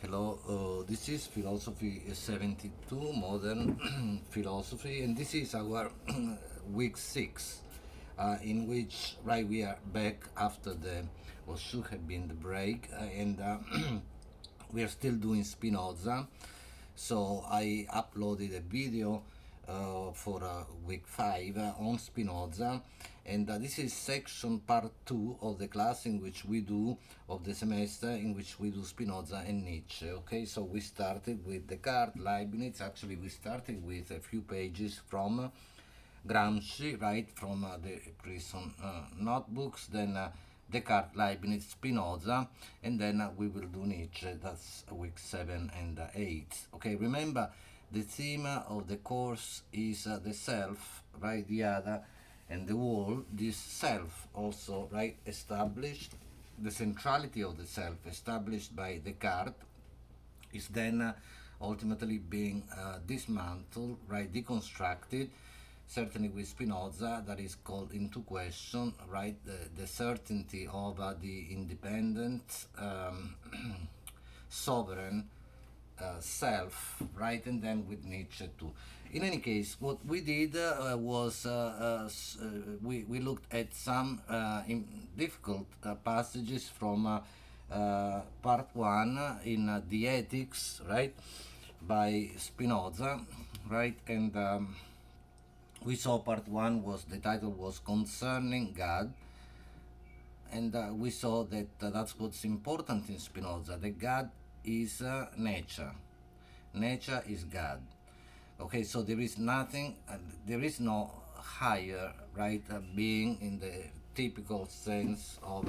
Hello, this is Philosophy 72, Modern Philosophy, and this is our week 6, in which, right, we are back after what should have been the break, and we are still doing Spinoza. So I uploaded a video for week 5 on Spinoza, and this is section part 2 of the class in which we do of the semester in which we do Spinoza and Nietzsche. Okay, so we started with Descartes, Leibniz. Actually, we started with a few pages from Gramsci, right, from the prison notebooks, then Descartes, Leibniz, Spinoza, and then we will do Nietzsche. That's week 7 and 8. Okay, remember the theme of the course is the self, right, the other, and the whole. This self also, right, established, the centrality of the self established by Descartes is then ultimately being dismantled, right, deconstructed. Certainly with Spinoza, that is called into question, right, the certainty of the independent, sovereign self, right, and then with Nietzsche too. In any case, what we did was we looked at some difficult passages from part 1 in the Ethics, right, by Spinoza, right, and we saw part 1 was the title was Concerning God, and we saw that that's what's important in Spinoza, that God is nature. Nature is God. Okay, so there is nothing, there is no higher, right, being in the typical sense of,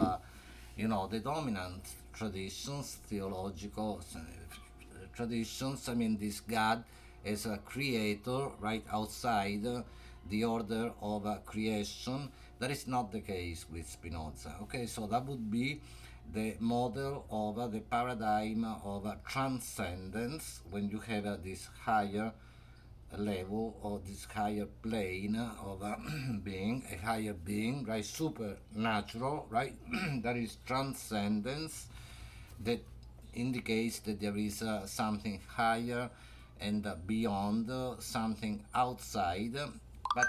the dominant traditions, theological traditions. I mean, this God as a creator, right, outside the order of creation. That is not the case with Spinoza. Okay, so that would be the model of the paradigm of transcendence when you have this higher level or this higher plane of being, a higher being, right, supernatural, right, that is transcendence, that indicates that there is something higher and beyond, something outside, but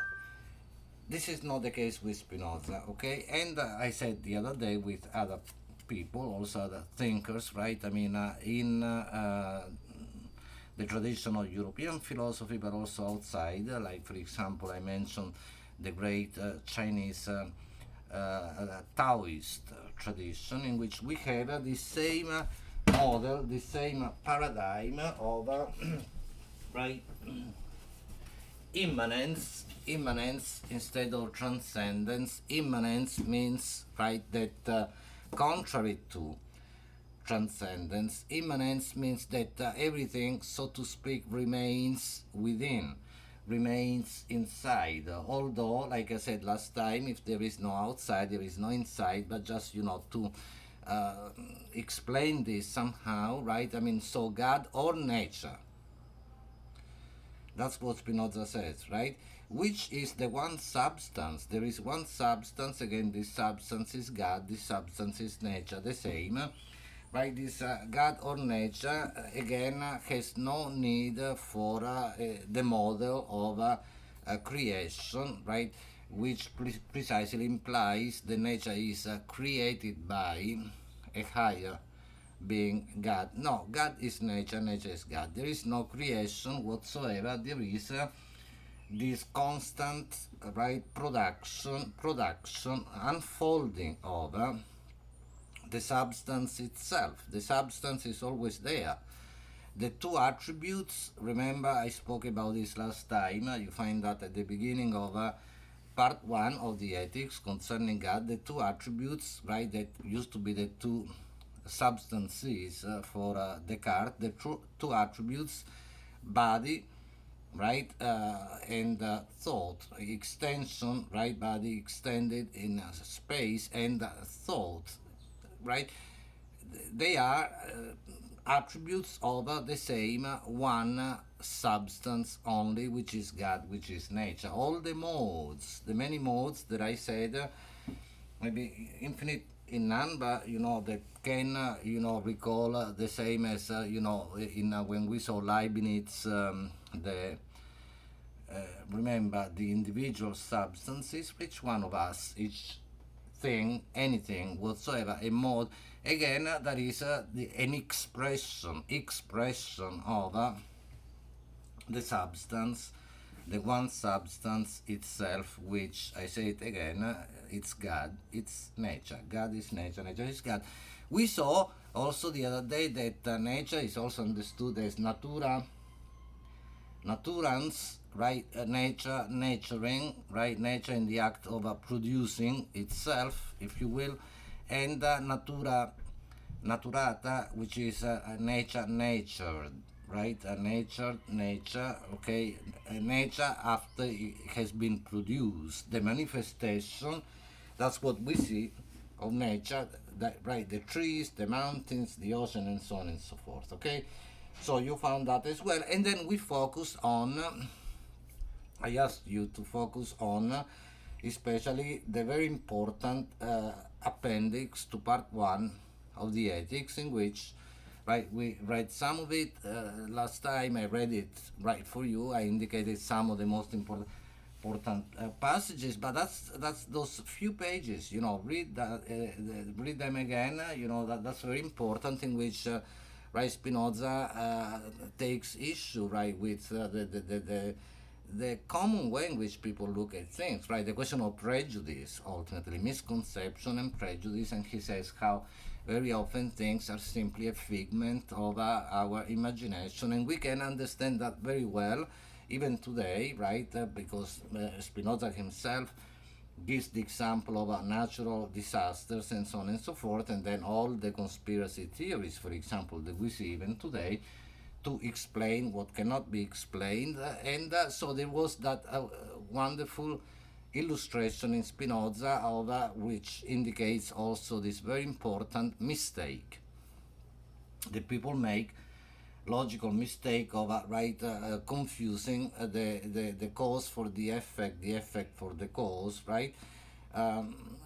this is not the case with Spinoza, okay? And I said the other day with other people, also other thinkers, right? I mean, in the traditional European philosophy, but also outside, like for example, I mentioned the great Chinese Taoist tradition, in which we have the same model, the same paradigm of right, immanence instead of transcendence. Immanence means, right, that contrary to transcendence, immanence means that everything, so to speak, remains within, remains inside. Although, like I said last time, if there is no outside, there is no inside, but just, to explain this somehow, right? I mean, so God or nature, that's what Spinoza says, right? Which is the one substance. There is one substance. Again, this substance is God. This substance is nature. The same, right? This God or nature again has no need for the model of creation, right? Which precisely implies the nature is created by a higher being God. No, God is nature, nature is God. There is no creation whatsoever. There is this constant, right, production, unfolding of the substance itself. The substance is always there. The two attributes, remember I spoke about this last time, you find that at the beginning of part 1 of the Ethics concerning God, the two attributes, right, that used to be the two substances for Descartes, the two attributes, body, right, and thought, extension, right, body extended in space, and thought, right, they are attributes of the same one substance only, which is God, which is nature. All the modes, the many modes that I said, maybe infinite in none, but that can recall the same as in when we saw Leibniz, the remember the individual substances, each one of us, each thing, anything whatsoever, a mode. Again, that is an expression of the substance, the one substance itself, which I say it again, it's God, it's nature. God is nature, nature is God. We saw also the other day that nature is also understood as natura, naturans, right? Nature, naturing, right? Nature in the act of producing itself, if you will, and natura, naturata, which is nature, natured, right? Nature, okay? Nature after it has been produced, the manifestation. That's what we see of nature, that, right? The trees, the mountains, the ocean, and so on and so forth. Okay, so you found that as well, and then we focused on. I asked you to focus on, especially the very important appendix to part one of the ethics, in which, right, we read some of it last time. I read it right for you. I indicated some of the most important passages, but that's those few pages. Read them again. That's very important. In which, right, Spinoza takes issue, right, with the common way in which people look at things, right? The question of prejudice, ultimately, misconception and prejudice, and he says how very often things are simply a figment of our imagination, and we can understand that very well even today, right? Because Spinoza himself gives the example of natural disasters and so on and so forth, and then all the conspiracy theories, for example, that we see even today, to explain what cannot be explained. And so there was that wonderful illustration in Spinoza of which indicates also this very important mistake that people make, logical mistake of confusing the cause for the effect for the cause, right?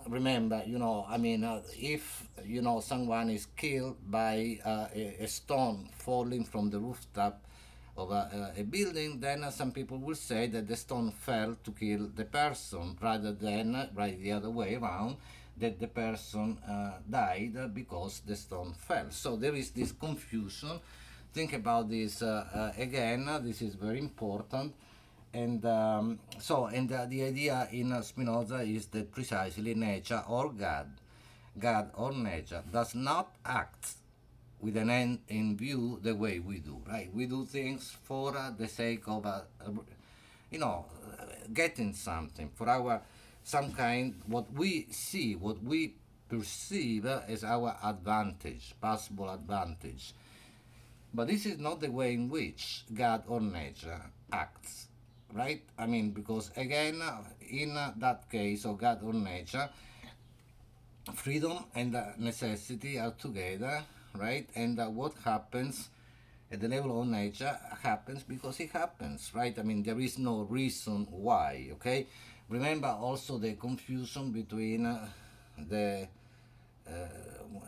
Remember, if someone is killed by a stone falling from the rooftop of a building, then some people will say that the stone fell to kill the person, rather than right the other way around, that the person died because the stone fell. So there is this confusion. Think about this again. This is very important. And the idea in Spinoza is that precisely nature or God or nature, does not act with an end in view the way we do, right? We do things for the sake of, getting something, for our, some kind, what we see, what we perceive as our advantage, possible advantage. But this is not the way in which God or nature acts, right? Because again, in that case of God or nature, freedom and necessity are together, right? And what happens at the level of nature happens because it happens, right? There is no reason why, okay? Remember also the confusion between the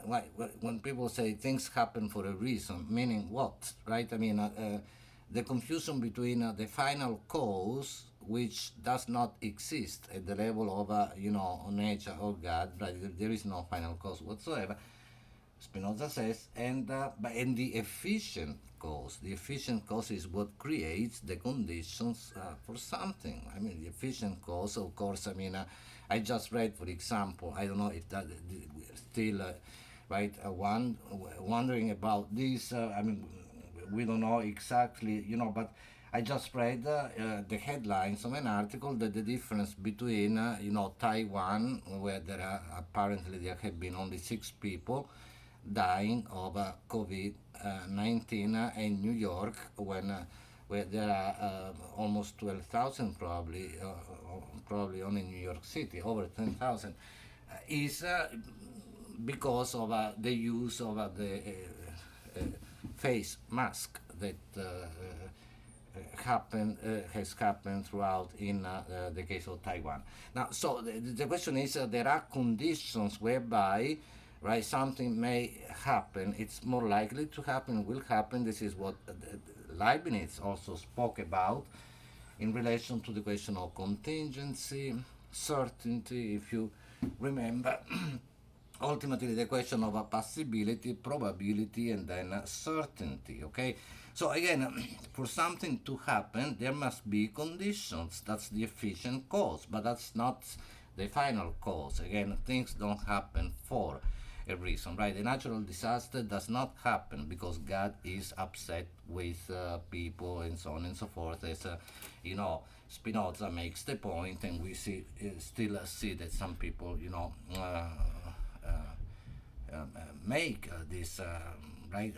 when people say things happen for a reason, meaning what, right? The confusion between the final cause, which does not exist at the level of nature or God, right? There is no final cause whatsoever, Spinoza says, and the efficient cause. The efficient cause is what creates the conditions for something. The efficient cause, of course. I just read, for example, I don't know if that still, right, wondering about this. We don't know exactly, but I just read the headlines of an article that the difference between, Taiwan, where apparently there have been only 6 people dying of COVID-19, and New York, where there are almost 12,000 probably only in New York City, over 10,000, is because of the use of the face mask that has happened throughout in the case of Taiwan. Now, so the question is, there are conditions whereby, right, something may happen. It's more likely to happen, will happen. This is what Leibniz also spoke about in relation to the question of contingency, certainty, if you remember. Ultimately, the question of a possibility, probability, and then certainty. Okay, so again, for something to happen, there must be conditions. That's the efficient cause, but that's not the final cause. Again, things don't happen for a reason, right? A natural disaster does not happen because God is upset with people and so on and so forth. As you know, Spinoza makes the point, and we still see that some people, make this right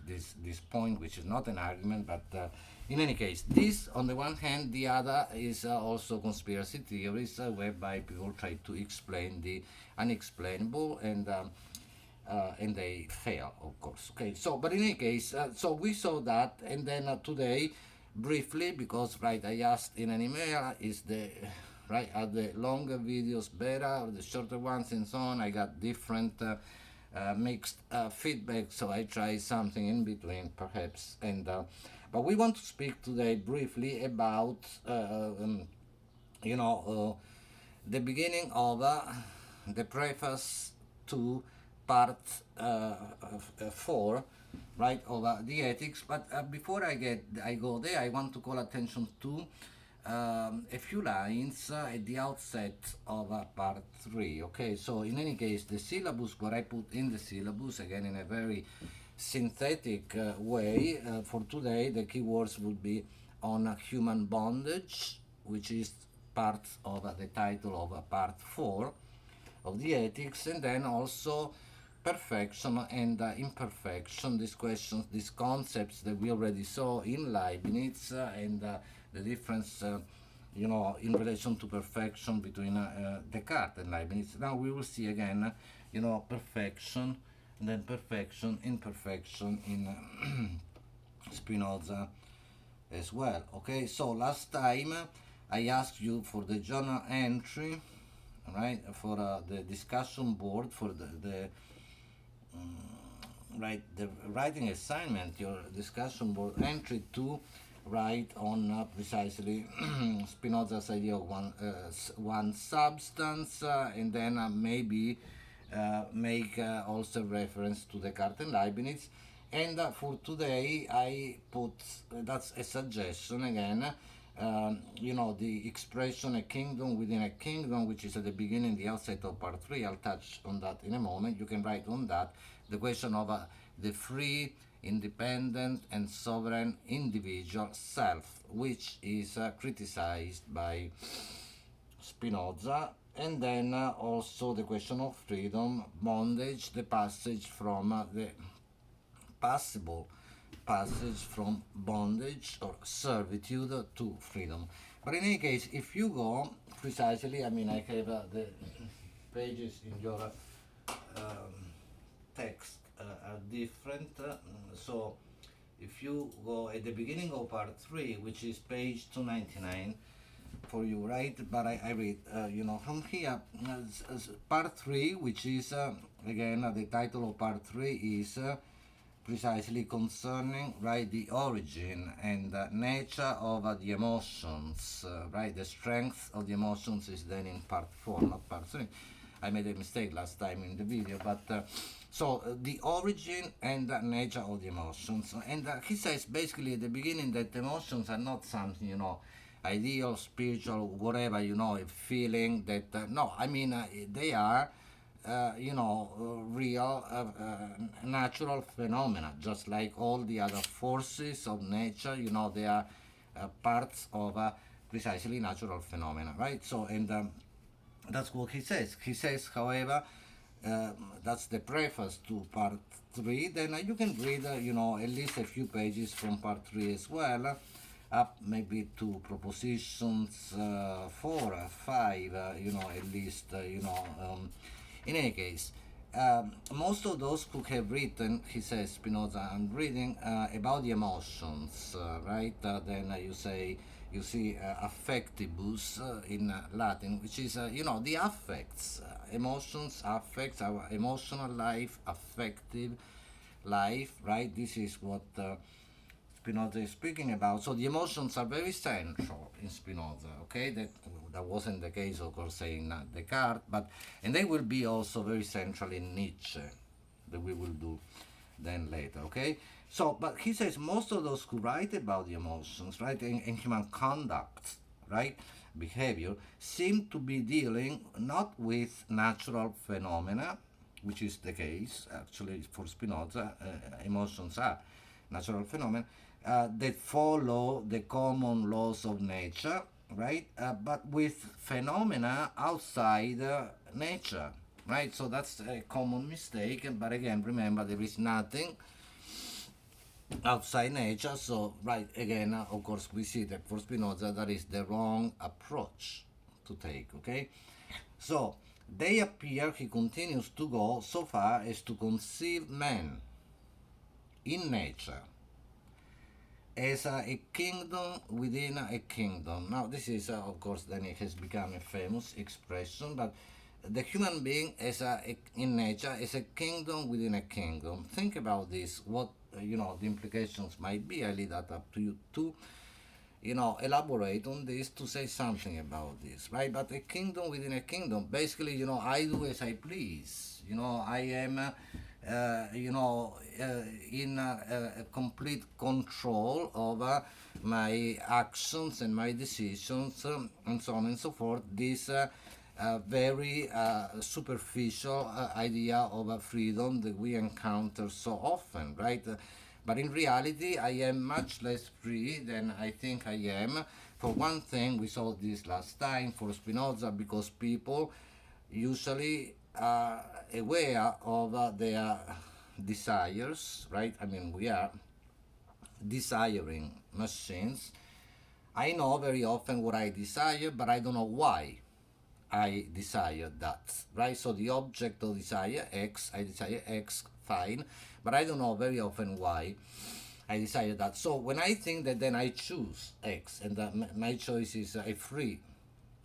this point, which is not an argument, but in any case, this on the one hand, the other is also conspiracy theories, whereby people try to explain the unexplainable, and they fail, of course. Okay, so but in any case, so we saw that, and then today, briefly, because right, I asked in an email, is the right, are the longer videos better or the shorter ones and so on? I got different mixed feedback, so I try something in between, perhaps. And but we want to speak today briefly about the beginning of the preface to part 4, right, of the ethics. But before I go there, I want to call attention to a few lines at the outset of part 3. Okay, so in any case, the syllabus, what I put in the syllabus, again in a very synthetic way, for today, the keywords would be on human bondage, which is part of the title of part 4 of the ethics, and then also perfection and imperfection, these questions, these concepts that we already saw in Leibniz, and the difference, in relation to perfection between Descartes and Leibniz. Now we will see again, perfection, and then perfection, imperfection in Spinoza as well. Okay, so last time I asked you for the journal entry, right, for the discussion board, for the writing assignment, your discussion board entry to write on precisely Spinoza's idea of one substance, and then maybe make also reference to Descartes and Leibniz. And for today, I put, that's a suggestion again, the expression a kingdom within a kingdom, which is at the beginning, the outset of part 3. I'll touch on that in a moment. You can write on that the question of the free, independent, and sovereign individual self, which is criticized by Spinoza. And then also the question of freedom, bondage, the passage from the possible passage from bondage or servitude to freedom. But in any case, if you go precisely, I have the pages in your text are different. So if you go at the beginning of part 3, which is page 299 for you, right? But I read, from here, part 3, which is, again, the title of part 3 is precisely concerning, right, the origin and nature of the emotions, right? The strength of the emotions is then in part 4, not part 3. I made a mistake last time in the video, but so the origin and the nature of the emotions. And he says basically at the beginning that emotions are not something, ideal, spiritual, whatever, a feeling that, no, they are, real, natural phenomena, just like all the other forces of nature, they are parts of precisely natural phenomena, right? So, and that's what he says. He says, however, that's the preface to part 3. Then you can read, at least a few pages from part 3 as well, up maybe to propositions 4, 5, at least, in any case. most of those who have written, he says, Spinoza, I'm reading about the emotions, right? Then you see affectibus in Latin, which is, the affects, emotions, affects, our emotional life, affective life, right? This is what Spinoza is speaking about. So the emotions are very central in Spinoza. Okay, that wasn't the case, of course, in Descartes, but and they will be also very central in Nietzsche, that we will do then later. Okay, so but he says most of those who write about the emotions, right, in human conduct, right, behavior, seem to be dealing not with natural phenomena, which is the case actually for Spinoza. Emotions are natural phenomena that follow the common laws of nature, right? But with phenomena outside nature, right? So that's a common mistake. But again, remember there is nothing outside nature. So right again, of course, we see that for Spinoza that is the wrong approach to take. Okay, so they appear. He continues to go so far as to conceive man in nature as a kingdom within a kingdom. Now, this is, of course, then it has become a famous expression, but the human being as in nature is a kingdom within a kingdom. Think about this, what, the implications might be. I leave that up to you to, elaborate on this, to say something about this, right? But a kingdom within a kingdom, basically, I do as I please. I am in complete control over my actions and my decisions, and so on and so forth. This very superficial idea of freedom that we encounter so often, right? But in reality, I am much less free than I think I am. For one thing, we saw this last time for Spinoza, because people usually are aware of their desires, right? I mean, we are desiring machines. I know very often what I desire, but I don't know why I desire that, right? So the object of desire, X, I desire X, fine, but I don't know very often why I desire that. So when I think that, then I choose X, and that my choice is a free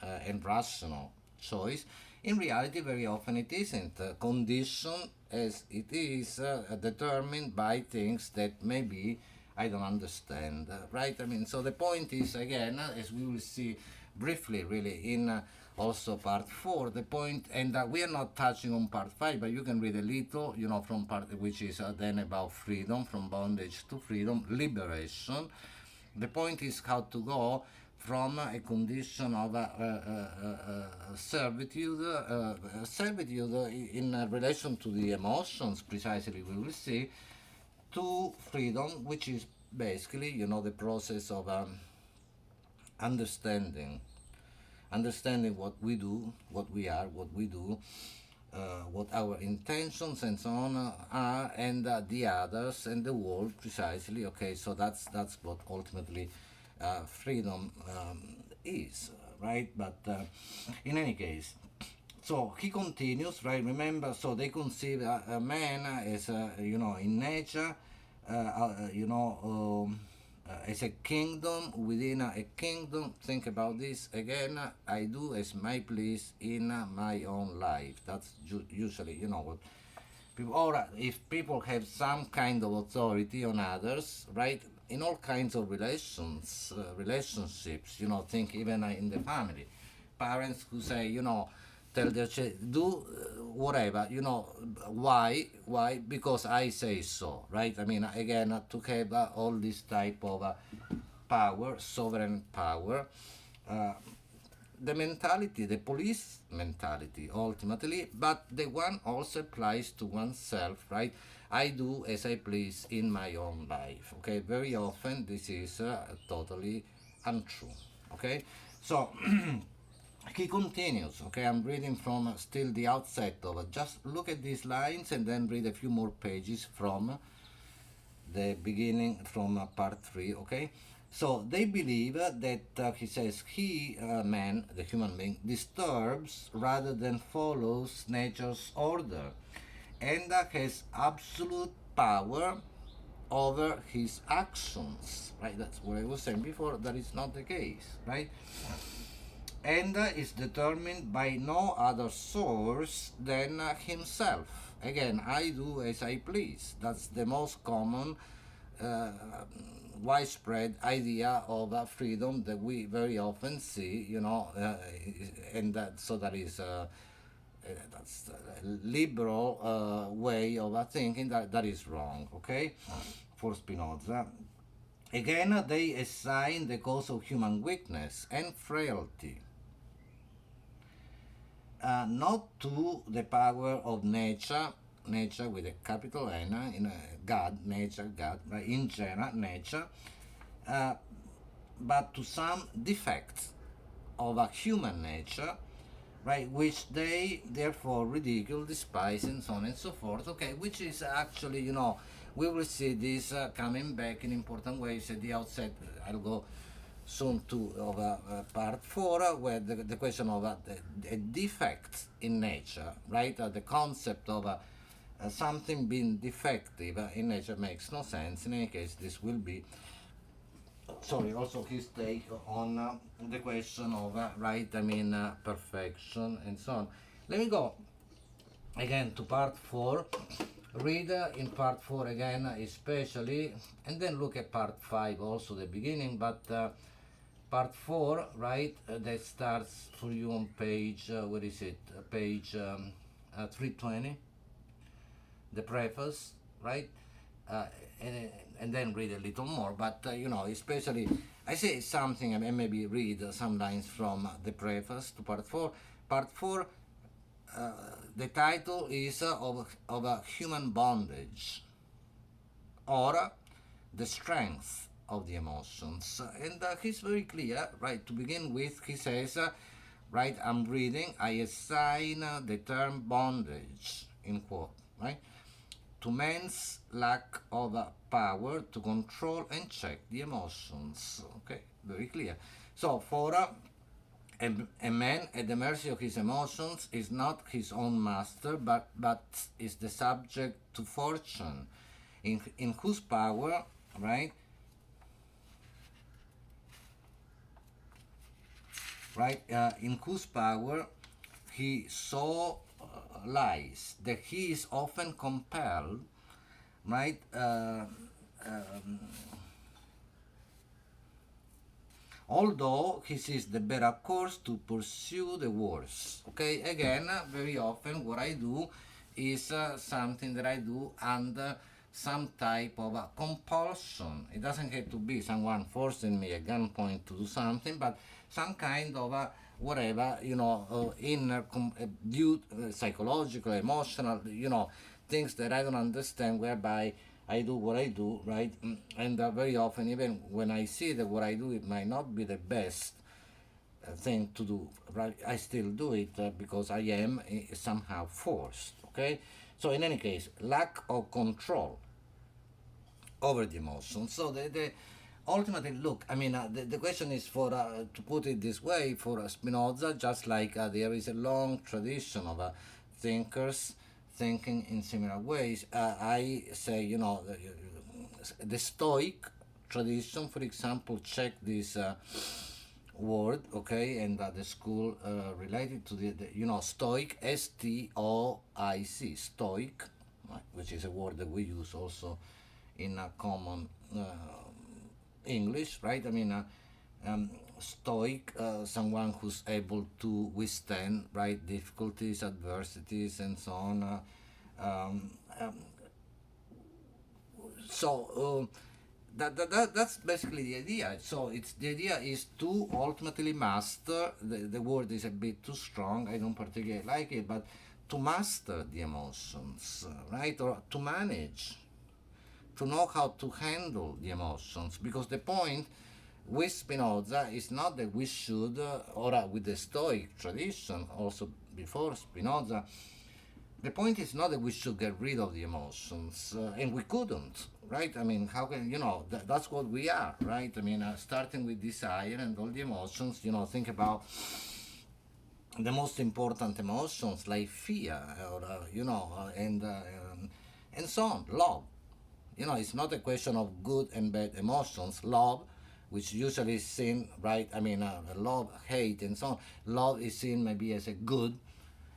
and rational choice. In reality, very often it isn't conditioned, as it is determined by things that maybe I don't understand, right? I mean, so the point is, again, as we will see briefly, really, in also part 4, the point, and we are not touching on part 5, but you can read a little, from part, which is then about freedom, from bondage to freedom, liberation. The point is how to go from a condition of servitude, servitude in relation to the emotions, precisely, we will see, to freedom, which is basically, the process of understanding what we do, what we are, what we do, what our intentions and so on are, and the others and the world, precisely. Okay, so that's what ultimately freedom is, right? But in any case, so he continues, right? Remember, so they conceive a man as in nature, as a kingdom within a kingdom. Think about this again. I do as my please in my own life. That's usually, what people, or if people have some kind of authority on others, right? In all kinds of relationships, think even in the family, parents who say, tell their child, do whatever, why, because I say so, right? I mean, again, to have all this type of power, sovereign power, the mentality, the police mentality, ultimately, but the one also applies to oneself, right? I do as I please in my own life. Okay, very often this is totally untrue. Okay, so he continues. Okay, I'm reading from still the outset of it. Just look at these lines and then read a few more pages from the beginning, from part 3. Okay, so they believe that he says man, the human being, disturbs rather than follows nature's order. and has absolute power over his actions, right? That's what I was saying before. That is not the case, right? And is determined by no other source than himself. Again, I do as I please. That's the most common, uh, widespread idea of freedom that we very often see, and so that is. That's a liberal way of thinking that is wrong, okay, for Spinoza. Again, they assign the cause of human weakness and frailty not to the power of nature, nature with a capital N, God, nature, God, right, in general, nature, uh, but to some defects of a human nature, right, which they therefore ridicule, despise, and so on and so forth, okay, which is actually, we will see this coming back in important ways at the outset. I'll go soon to part 4, where the question of the defect in nature, right, the concept of something being defective in nature makes no sense. In any case, this will be, sorry, also his take on the question of right, perfection and so on. Let me go again to part 4, read in part 4 again especially, and then look at part 5 also, the beginning, but part 4, right, that starts for you on page what is it, page 320, the preface, right, uh, and, and then read a little more, but especially I say something and maybe read some lines from the preface to part 4. Part 4, the title is of a human bondage, or the strength of the emotions. And he's very clear, right? To begin with, he says, right, I'm reading, I assign the term bondage, in quote, right, to man's lack of power to control and check the emotions. Okay, very clear. So, for a man at the mercy of his emotions is not his own master, but is the subject to fortune, in whose power, right, in whose power he so lies that he is often compelled, right, although he sees the better course to pursue the worse. Okay, again, very often what I do is something that I do under some type of compulsion. It doesn't have to be someone forcing me at gunpoint to do something, but some kind of whatever, inner, due, psychological, emotional, things that I don't understand, whereby I do what I do, right? And very often, even when I see that what I do, it might not be the best thing to do, right? I still do it because I am somehow forced, okay? So, in any case, lack of control over the emotions. So, the ultimately, look, the question is for, to put it this way, for Spinoza, just like there is a long tradition of thinkers thinking in similar ways. I say, the Stoic tradition, for example, check this word, okay, and the school related to the Stoic, Stoic, Stoic, right, which is a word that we use also in common English, right? Stoic, someone who's able to withstand, right, difficulties, adversities, and so on. Um, um, so that's basically the idea. So the idea is to ultimately master. The word is a bit too strong. I don't particularly like it, but to master the emotions, right, or to manage, to know how to handle the emotions, because the point with Spinoza is not that we should, or with the Stoic tradition, also before Spinoza, the point is not that we should get rid of the emotions, and we couldn't, right? How can, that's what we are, right? Starting with desire and all the emotions, think about the most important emotions like fear, or and so on. Love, it's not a question of good and bad emotions. Love, which usually is seen, right? I mean, love, hate, and so on. Love is seen maybe as a good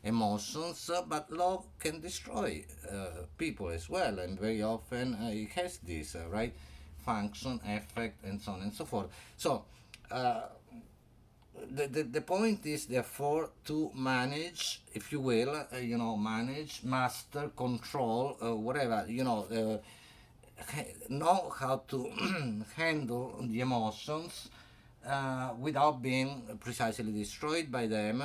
emotions, but love can destroy people as well, and very often it has this, right? Function, effect, and so on and so forth. So, uh, the point is therefore to manage, if you will, manage, master, control, whatever, know how to handle the emotions without being precisely destroyed by them.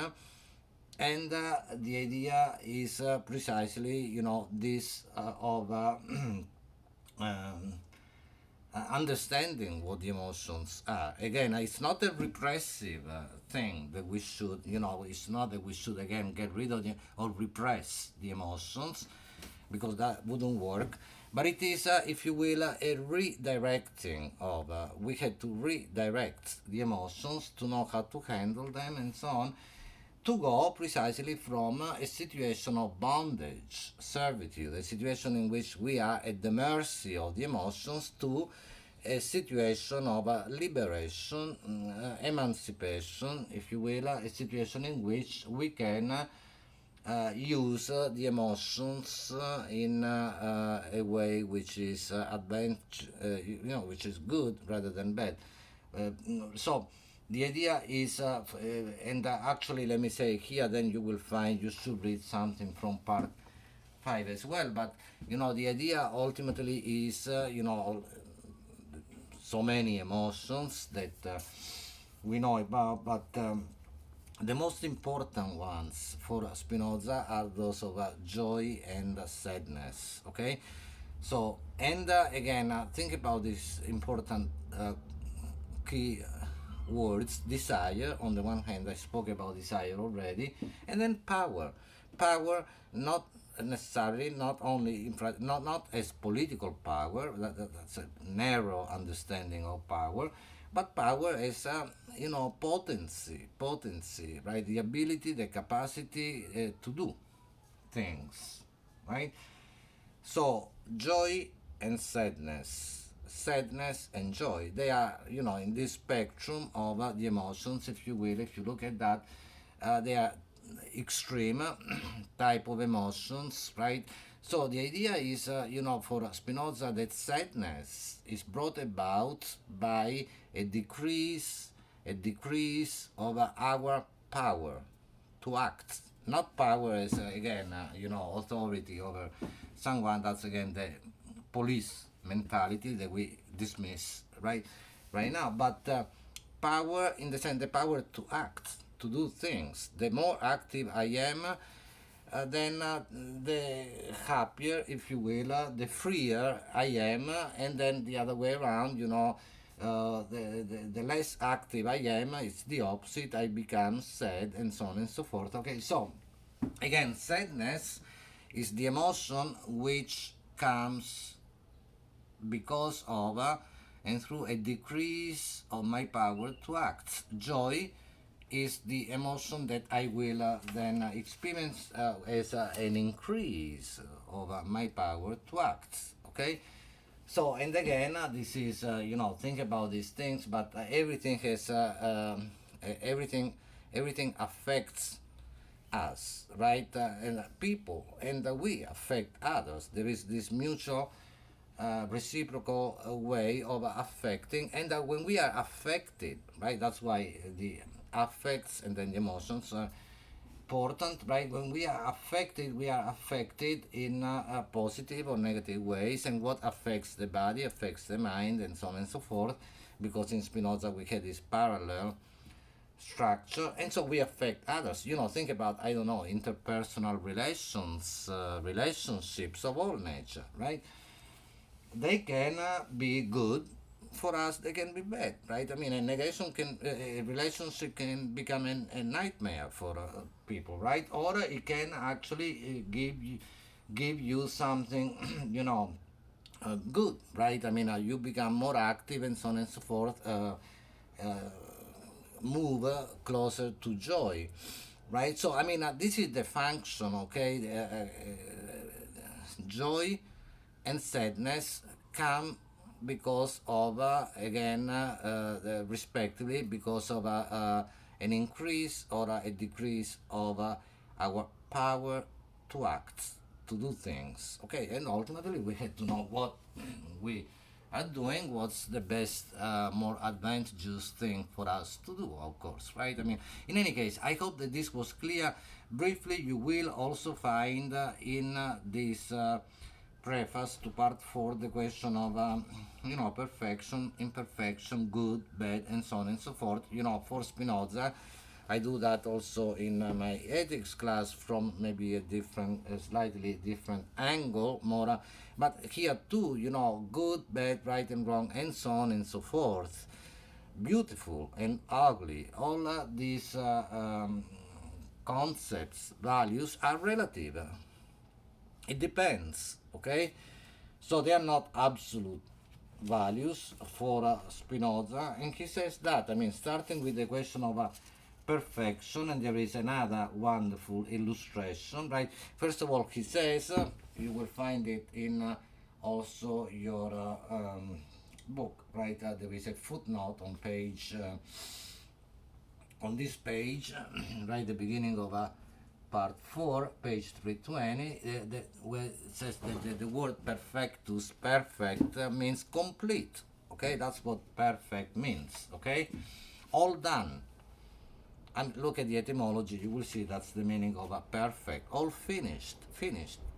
And the idea is precisely, this of um, understanding what the emotions are. Again, it's not a repressive thing that we should, it's not that we should again get rid of or repress the emotions, because that wouldn't work. But it is, if you will, a redirecting of, we had to redirect the emotions to know how to handle them and so on, to go precisely from a situation of bondage, servitude, a situation in which we are at the mercy of the emotions, to a situation of liberation, emancipation, if you will, a situation in which we can use the emotions in a way which is which is good rather than bad. So the idea is, and actually, let me say here, then you will find you should read something from part 5 as well. But the idea ultimately is, so many emotions that we know about, but the most important ones for Spinoza are those of joy and sadness. Okay, so and again, think about this important key words: desire. On the one hand, I spoke about desire already, and then power. Power, not necessarily, not only not as political power. That's a narrow understanding of power, but power as potency, right? The ability, the capacity to do things, right? So joy and sadness and joy, they are, in this spectrum of the emotions, if you will. If you look at that, they are extreme type of emotions, right? So the idea is, for Spinoza, that sadness is brought about by a decrease of our power to act. Not power as, again, authority over someone. That's again the police mentality that we dismiss right now. But power, in the sense, the power to act, to do things. The more active I am, then the happier, if you will, the freer I am, and then the other way around, the less active I am, it's the opposite. I become sad, and so on and so forth. Okay, so again, sadness is the emotion which comes because of and through a decrease of my power to act. Joy is the emotion that I will then experience as an increase of my power to act. Okay, so and again, this is think about these things, but everything has everything affects us, right? And people, and we affect others. There is this mutual, reciprocal way of affecting, and when we are affected, right? That's why the affects and then the emotions are important, right? When we are affected in positive or negative ways, and what affects the body affects the mind, and so on and so forth. Because in Spinoza we had this parallel structure, and so we affect others. Think about, I don't know, interpersonal relationships of all nature, right? They can be good for us, they can be bad, right? I mean, a relationship can become a nightmare for people, right? Or it can actually give you something good, right? I mean, you become more active, and so on and so forth, uh, move closer to joy. right? So I mean, this is the function, okay? Joy and sadness come because of again respectively because of an increase or a decrease of our power to act, to do things, okay? And ultimately we had to know what we are doing, what's the best more advantageous thing for us to do, of course, right? I mean, in any case, I hope that this was clear. Briefly, you will also find in this preface to part 4 the question of perfection, imperfection, good, bad, and so on and so forth. For Spinoza, I do that also in my ethics class from maybe a slightly different angle, more, but here too, good, bad, right and wrong, and so on and so forth, beautiful and ugly, all these concepts, values are relative. It depends, okay? So they are not absolute values for Spinoza, and he says that. I mean, starting with the question of perfection, and there is another wonderful illustration, right? First of all, he says, you will find it in also your book, right? There is a footnote on page. On this page, right, the beginning of part 4, page 320, where it says that the word perfectus, perfect, means complete. Okay, that's what perfect means. Okay, all done. And look at the etymology, you will see that's the meaning of a perfect, all finished,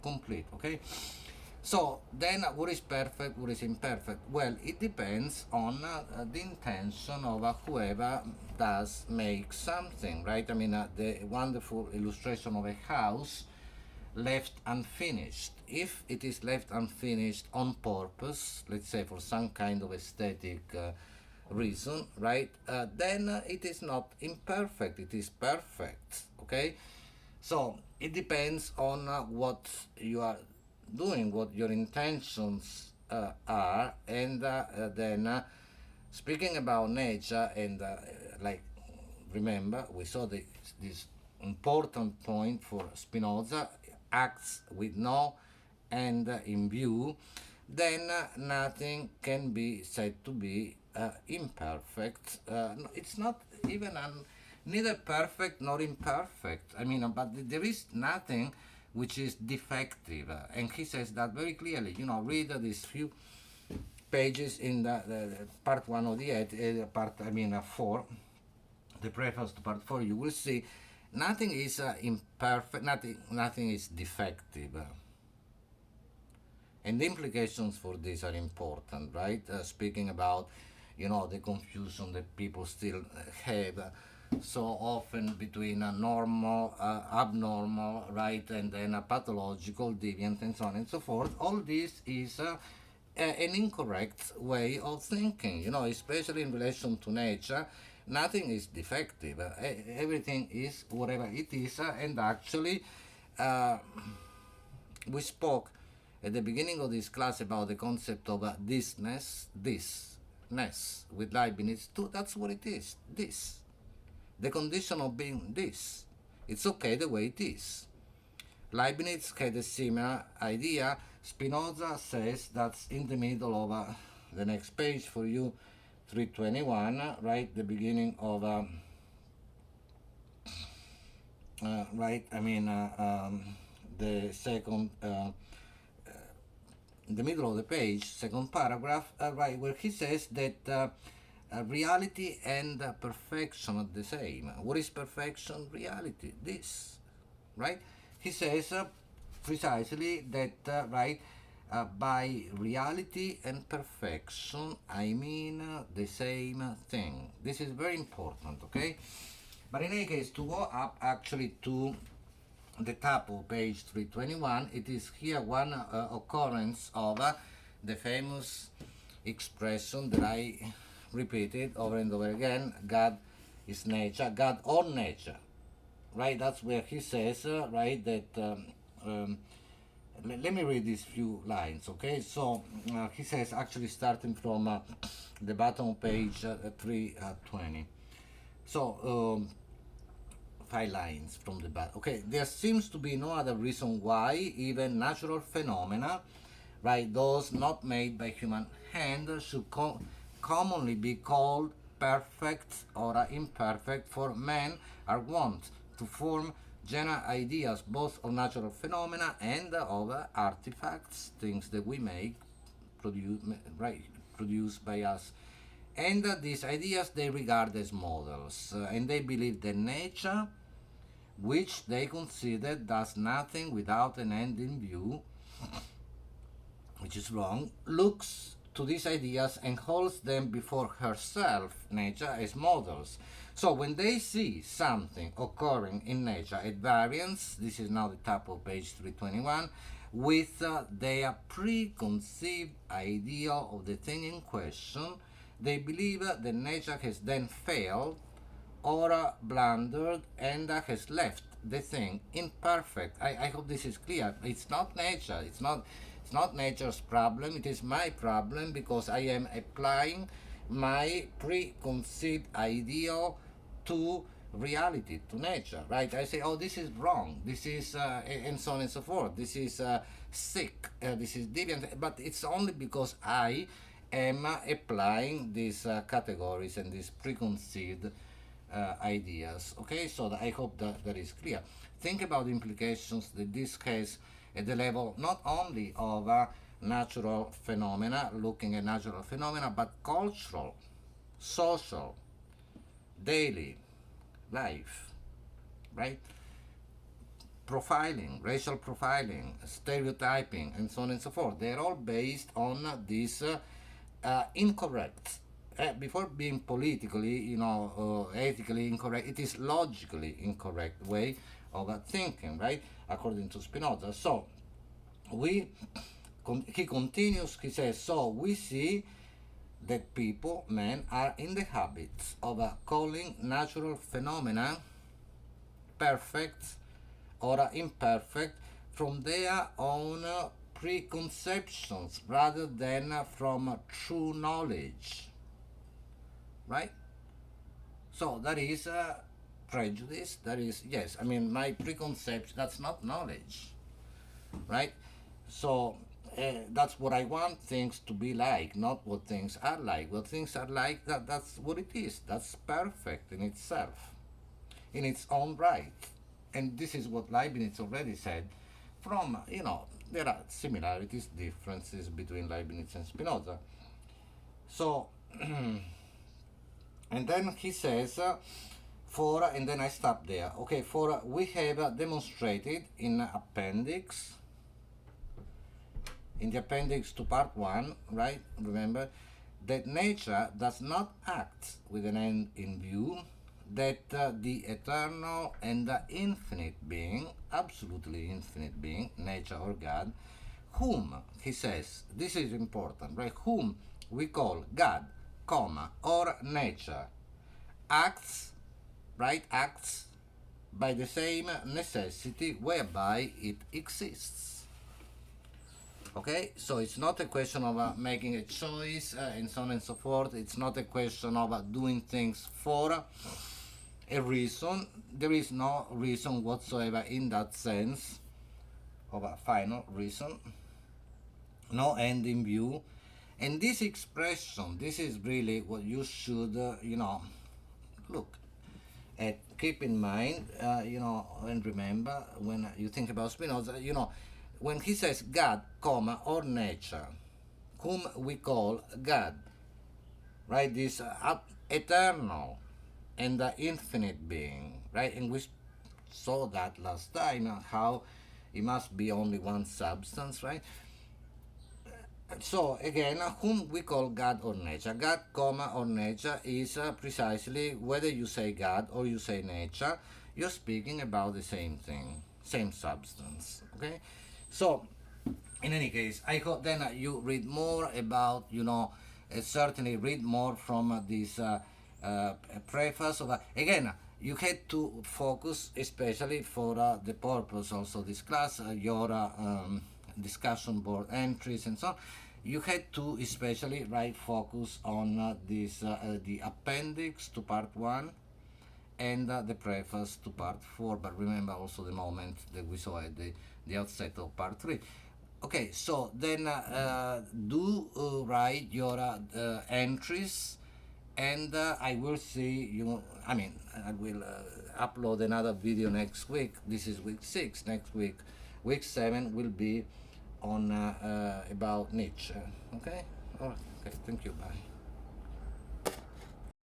complete. Okay, so then, what is perfect, what is imperfect? Well, it depends on the intention of whoever does make something, right? I mean, the wonderful illustration of a house left unfinished. If it is left unfinished on purpose, let's say for some kind of aesthetic reason, right? Then it is not imperfect, it is perfect, okay? So it depends on what you are doing, what your intentions are, and then speaking about nature, and like remember, we saw this important point for Spinoza: acts with no end in view, then nothing can be said to be imperfect. It's not even neither perfect nor imperfect. I mean, but there is nothing which is defective, and he says that very clearly. Read these few pages in the part 1 of the part. I mean, 4, the preface to part 4. You will see nothing is imperfect. Nothing is defective. And the implications for this are important, right? Speaking about, the confusion that people still have so often between a normal, abnormal, right, and then a pathological, deviant, and so on and so forth. All this is an incorrect way of thinking, especially in relation to nature. Nothing is defective. Everything is whatever it is, and actually, we spoke at the beginning of this class about the concept of thisness with Leibniz too. That's what it is. This, the condition of being this. It's okay the way it is. Leibniz had a similar idea. Spinoza says that's in the middle of the next page for you, 321, right? The beginning of right. I mean, the second. In the middle of the page, second paragraph, right, where he says that reality and perfection are the same. What is perfection? Reality. This, right? He says precisely that, right, by reality and perfection, I mean the same thing. This is very important, okay? But in any case, to go up actually to the top of page 321, it is here one occurrence of the famous expression that I repeated over and over again: God is nature, God or nature, right? That's where he says, right, that let me read these few lines, okay? So he says, actually starting from the bottom of page 320. So 5 lines from the back. Okay, there seems to be no other reason why even natural phenomena, right, those not made by human hand, should commonly be called perfect or imperfect, for men are wont to form general ideas both of natural phenomena and of artifacts, things that we make, produce, right, produced by us. And these ideas they regard as models, and they believe that nature, which they consider does nothing without an end in view, which is wrong, looks to these ideas and holds them before herself, nature, as models. So when they see something occurring in nature at variance, this is now the top of page 321, with their preconceived idea of the thing in question, they believe that nature has then failed or blundered and has left the thing imperfect. I hope this is clear. It's not nature. It's not nature's problem. It is my problem because I am applying my preconceived idea to reality, to nature, right? I say, oh, this is wrong. This is, and so on and so forth. This is sick. This is deviant. But it's only because I am applying these categories and these preconceived ideas. Okay, so I hope that is clear. Think about the implications that this has at the level not only of natural phenomena, looking at natural phenomena, but cultural, social, daily life, right? Profiling, racial profiling, stereotyping, and so on and so forth. They're all based on this incorrect. Before being politically, ethically incorrect, it is logically incorrect way of thinking, right? According to Spinoza. So he continues. He says, so we see that people, men, are in the habit of calling natural phenomena perfect or imperfect from their own preconceptions rather than from true knowledge, right? So that is prejudice. That is, yes, I mean, my preconception, that's not knowledge, right? So that's what I want things to be like, not what things are like. What things are like, that's what it is. That's perfect in itself, in its own right. And this is what Leibniz already said from, there are similarities, differences between Leibniz and Spinoza. So, and then he says, and then I stop there. Okay, we have demonstrated in the appendix to part 1, right? Remember that nature does not act with an end in view, that the eternal and the infinite being, absolutely infinite being, nature or God, whom, he says, this is important, right? Whom we call God, or nature, acts, right? Acts by the same necessity whereby it exists. Okay, so it's not a question of making a choice and so on and so forth. It's not a question of doing things for a reason. There is no reason whatsoever in that sense of a final reason, no end in view. And this expression, this is really what you should, look at, keep in mind, and remember when you think about Spinoza, when he says God, or nature, whom we call God, right? This eternal and the infinite being, right? And we saw that last time, how it must be only one substance, right? So again, whom we call God or nature. God, or nature is precisely, whether you say God or you say nature, you're speaking about the same thing, same substance, okay? So, in any case, I hope then you read more about, certainly read more from this preface. Again, you had to focus, especially for the purpose also this class, your discussion board entries and so on. You had to especially focus on the appendix to part 1 and the preface to part 4, but remember also the moment that we saw at the outset of part 3. Okay, so then do write your entries, and I will see you. I mean, I will upload another video next week. This is week 6. Next week, week 7 will be on about Nietzsche. Okay. All right. Okay. Thank you. Bye.